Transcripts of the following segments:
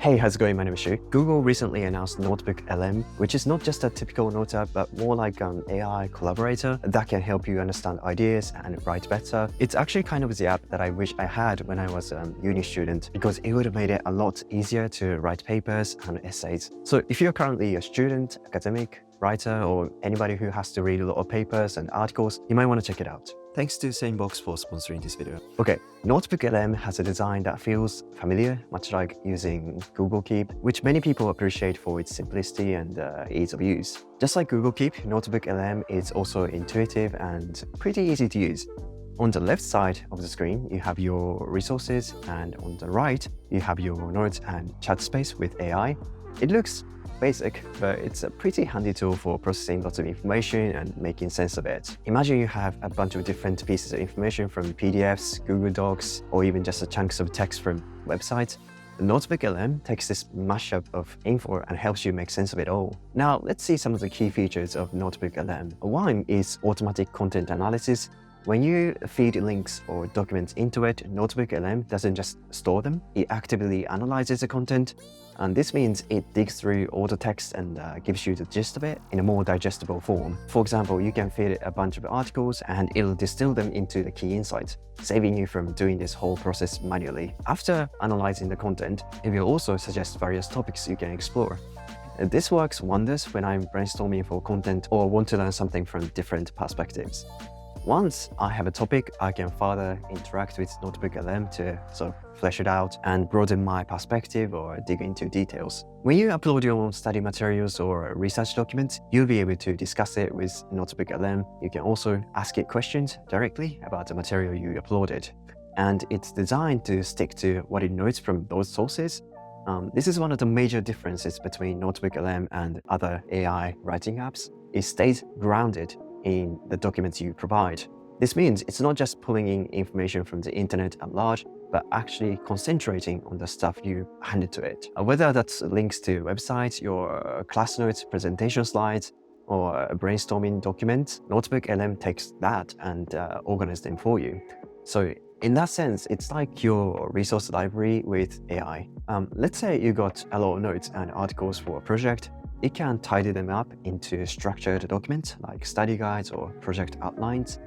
Hey, how's it going? My name is Shu. Google recently announced NotebookLM, which is not just a typical note app, but more like an AI collaborator that can help you understand ideas and write better. It's actually kind of the app that I wish I had when I was a uni student, because it would have made it a lot easier to write papers and essays. So if you're currently a student, academic, writer, or anybody who has to read a lot of papers and articles, you might want to check it out. Thanks to Sanebox for sponsoring this video. Okay, NotebookLM has a design that feels familiar, much like using Google Keep, which many people appreciate for its simplicity and ease of use. Just like Google Keep, NotebookLM is also intuitive and pretty easy to use. On the left side of the screen, you have your resources, and on the right, you have your notes and chat space with AI. It looks basic, but it's a pretty handy tool for processing lots of information and making sense of it. Imagine you have a bunch of different pieces of information from PDFs, Google Docs, or even just chunks of text from websites. The NotebookLM takes this mashup of info and helps you make sense of it all. Now, let's see some of the key features of NotebookLM. One is automatic content analysis. When you feed links or documents into it, NotebookLM doesn't just store them, it actively analyzes the content. And this means it digs through all the text and gives you the gist of it in a more digestible form. For example, you can feed it a bunch of articles and it'll distill them into the key insights, saving you from doing this whole process manually. After analyzing the content, it will also suggest various topics you can explore. This works wonders when I'm brainstorming for content or want to learn something from different perspectives. Once I have a topic, I can further interact with NotebookLM to sort of flesh it out and broaden my perspective or dig into details. When you upload your own study materials or research documents, you'll be able to discuss it with NotebookLM. You can also ask it questions directly about the material you uploaded. And it's designed to stick to what it knows from those sources. This is one of the major differences between NotebookLM and other AI writing apps. It stays grounded in the documents you provide. This means it's not just pulling in information from the internet at large, but actually concentrating on the stuff you handed to it. Whether that's links to websites, your class notes, presentation slides, or a brainstorming document, NotebookLM takes that and organizes them for you. So in that sense, it's like your resource library with AI. Let's say you got a lot of notes and articles for a project. It can tidy them up into structured documents like study guides or project outlines.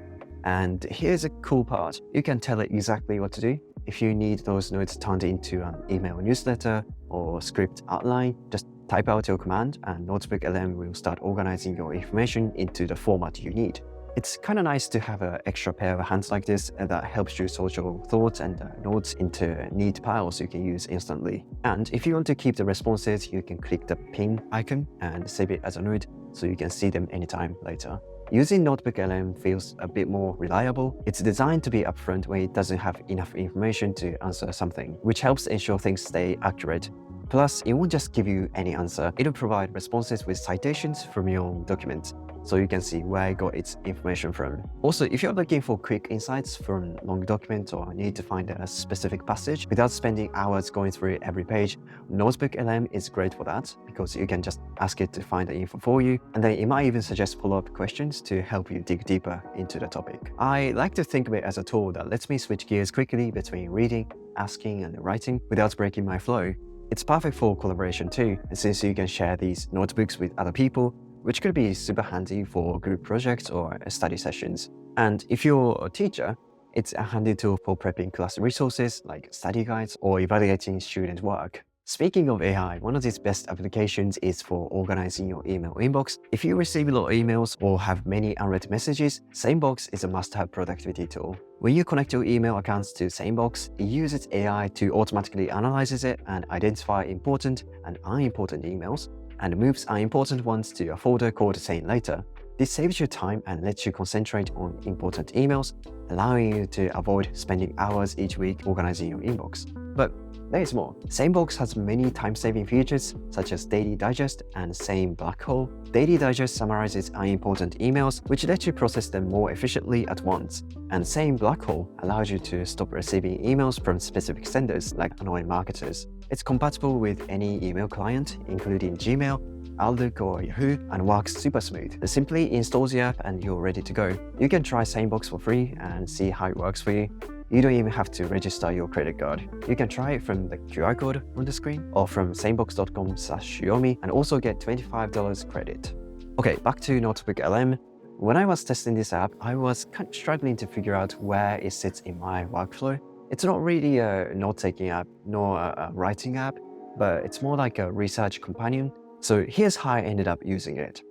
And here's a cool part. You can tell it exactly what to do. If you need those notes turned into an email newsletter or script outline, just type out your command and NotebookLM will start organizing your information into the format you need. It's kind of nice to have an extra pair of hands like this that helps you sort your thoughts and notes into neat piles you can use instantly. And if you want to keep the responses, you can click the pin icon and save it as a note so you can see them anytime later. Using NotebookLM feels a bit more reliable. It's designed to be upfront when it doesn't have enough information to answer something, which helps ensure things stay accurate. Plus, it won't just give you any answer. It'll provide responses with citations from your own document, so you can see where it got its information from. Also, if you're looking for quick insights from long documents or need to find a specific passage without spending hours going through every page, NotebookLM is great for that because you can just ask it to find the info for you, and then it might even suggest follow-up questions to help you dig deeper into the topic. I like to think of it as a tool that lets me switch gears quickly between reading, asking, and writing without breaking my flow. It's perfect for collaboration too, since you can share these notebooks with other people, which could be super handy for group projects or study sessions. And if you're a teacher, it's a handy tool for prepping class resources like study guides or evaluating student work. Speaking of AI, one of its best applications is for organizing your email inbox. If you receive a lot of emails or have many unread messages, Sanebox is a must-have productivity tool. When you connect your email accounts to Sanebox, it uses AI to automatically analyze it and identify important and unimportant emails, and moves unimportant ones to a folder called Sane Later. This saves you time and lets you concentrate on important emails, allowing you to avoid spending hours each week organizing your inbox. But there is more. Sanebox has many time-saving features such as Daily Digest and Sane Black Hole. Daily Digest summarizes unimportant emails, which lets you process them more efficiently at once. And Sane Black Hole allows you to stop receiving emails from specific senders like annoying marketers. It's compatible with any email client, including Gmail, Outlook or Yahoo, and works super smooth. It simply installs the app and you're ready to go. You can try Sanebox for free and see how it works for you. you don't even have to register your credit card. You can try it from the QR code on the screen or from sanebox.com/Xiaomi and also get $25 credit. Okay, back to NotebookLM. When I was testing this app, I was kind of struggling to figure out where it sits in my workflow. It's not really a note-taking app, nor a writing app, but it's more like a research companion. So here's how I ended up using it.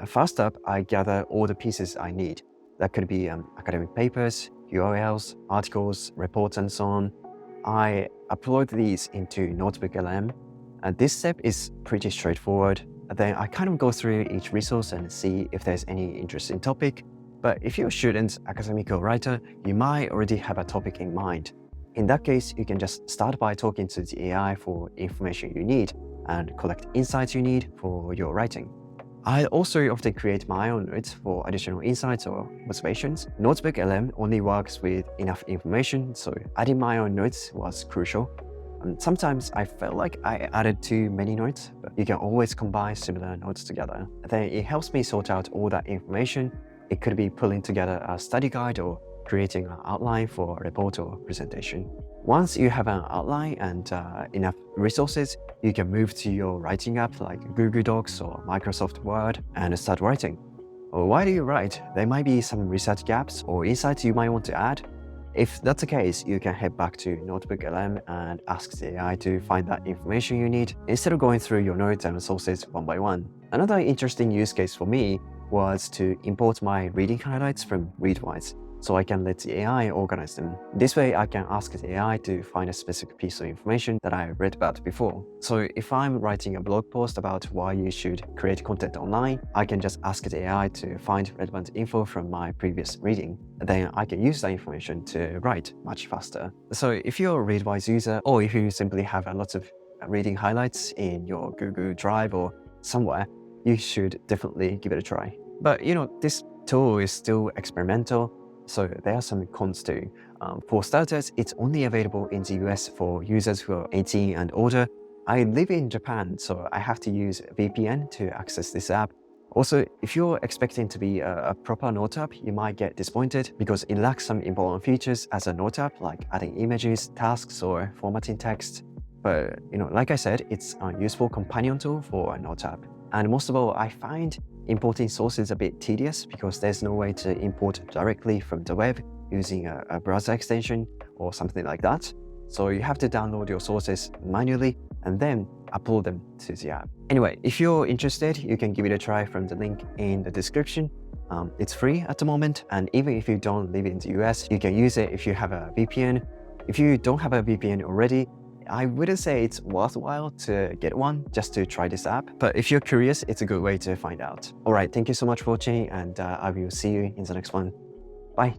First up, I gather all the pieces I need. That could be academic papers, URLs, articles, reports, and so on. I upload these into NotebookLM, and this step is pretty straightforward. Then I kind of go through each resource and see if there's any interesting topic. But if you're a student, academic, or writer, you might already have a topic in mind. In that case, you can just start by talking to the AI for information you need and collect insights you need for your writing. I also often create my own notes for additional insights or motivations. NotebookLM only works with enough information, so adding my own notes was crucial. And sometimes I felt like I added too many notes, but you can always combine similar notes together. Then it helps me sort out all that information. It could be pulling together a study guide or creating an outline for a report or presentation. Once you have an outline and enough resources, you can move to your writing app like Google Docs or Microsoft Word and start writing. Why do you write? There might be some research gaps or insights you might want to add. If that's the case, you can head back to NotebookLM and ask the AI to find that information you need instead of going through your notes and sources one by one. Another interesting use case for me was to import my reading highlights from Readwise, so I can let the AI organize them. This way, I can ask the AI to find a specific piece of information that I read about before. So if I'm writing a blog post about why you should create content online, I can just ask the AI to find relevant info from my previous reading. Then I can use that information to write much faster. So if you're a Readwise user, or if you simply have a lot of reading highlights in your Google Drive or somewhere, you should definitely give it a try. But this tool is still experimental, so there are some cons too. For starters, it's only available in the US for users who are 18 and older. I live in Japan, so I have to use VPN to access this app. Also, if you're expecting to be a proper note app, you might get disappointed because it lacks some important features as a note app, like adding images, tasks, or formatting text. But like I said, it's a useful companion tool for a note app. And most of all, I find importing sources a bit tedious because there's no way to import directly from the web using a browser extension or something like that. So you have to download your sources manually and then upload them to the app. Anyway, if you're interested, you can give it a try from the link in the description. It's free at the moment, and even if you don't live in the US, you can use it if you have a VPN. If you don't have a VPN already, I wouldn't say it's worthwhile to get one just to try this app, but if you're curious, it's a good way to find out. All right, thank you so much for watching, and I will see you in the next one. Bye.